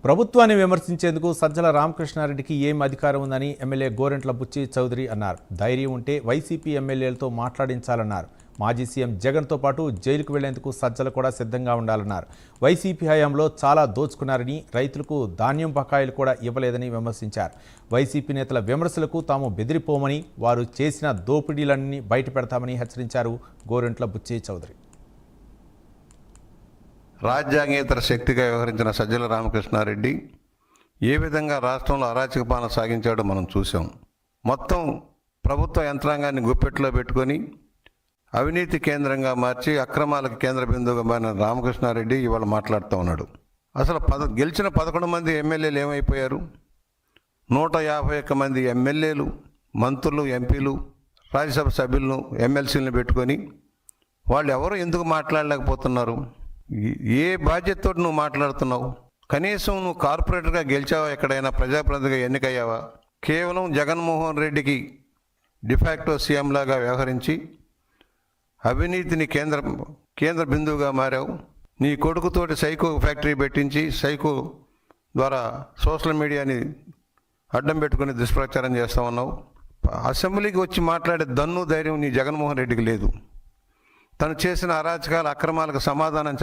ప్రభుత్వాన్ని విమర్శించేందుకు సజ్జల రామకృష్ణారెడ్డికి ఏం అధికారం ఉందని ఎమ్మెల్యే గోరంట్ల బుచ్చి చౌదరి అన్నారు. ధైర్యం ఉంటే వైసీపీ ఎమ్మెల్యేలతో మాట్లాడించాలన్నారు. మాజీ సీఎం జగన్తో పాటు జైలుకు వెళ్లేందుకు సజ్జల కూడా సిద్ధంగా ఉండాలన్నారు. వైసీపీ హయాంలో చాలా దోచుకున్నారని, రైతులకు ధాన్యం బకాయిలు కూడా ఇవ్వలేదని విమర్శించారు. వైసీపీ నేతల విమర్శలకు తాము బెదిరిపోమని, వారు చేసిన దోపిడీలన్నీ బయటపెడతామని హెచ్చరించారు గోరంట్ల బుచ్చి చౌదరి. రాజ్యాంగేతర శక్తిగా వ్యవహరించిన సజ్జల రామకృష్ణారెడ్డి ఏ విధంగా రాష్ట్రంలో అరాచక పాలన సాగించాడో మనం చూసాం. మొత్తం ప్రభుత్వ యంత్రాంగాన్ని గుప్పెట్లో పెట్టుకొని అవినీతి కేంద్రంగా మార్చి అక్రమాలకు కేంద్ర బిందువుగా మారిన రామకృష్ణారెడ్డి ఇవాళ మాట్లాడుతూ ఉన్నాడు. అసలు గెలిచిన 11 మంది ఎమ్మెల్యేలు ఏమైపోయారు? 151 మంది ఎమ్మెల్యేలు, మంత్రులు, ఎంపీలు, రాజ్యసభ సభ్యులను, ఎమ్మెల్సీలను పెట్టుకొని వాళ్ళు ఎవరు ఎందుకు మాట్లాడలేకపోతున్నారు? ఏ బాధ్యతతో నువ్వు మాట్లాడుతున్నావు? కనీసం నువ్వు కార్పొరేటర్గా గెలిచావా? ఎక్కడైనా ప్రజాప్రతినిధిగా ఎన్నికయ్యావా? కేవలం జగన్మోహన్ రెడ్డికి డిఫాక్టో సీఎం లాగా వ్యవహరించి అవినీతిని కేంద్ర బిందువుగా మారావు. నీ కొడుకుతోటి సైకో ఫ్యాక్టరీ పెట్టించి సైకో ద్వారా సోషల్ మీడియాని అడ్డం పెట్టుకుని దుష్ప్రచారం చేస్తూ ఉన్నావు. అసెంబ్లీకి వచ్చి మాట్లాడే దన్ను ధైర్యం నీ జగన్మోహన్ రెడ్డికి లేదు. తను చేసిన అరాచకాల అక్రమాలకు సమాధానం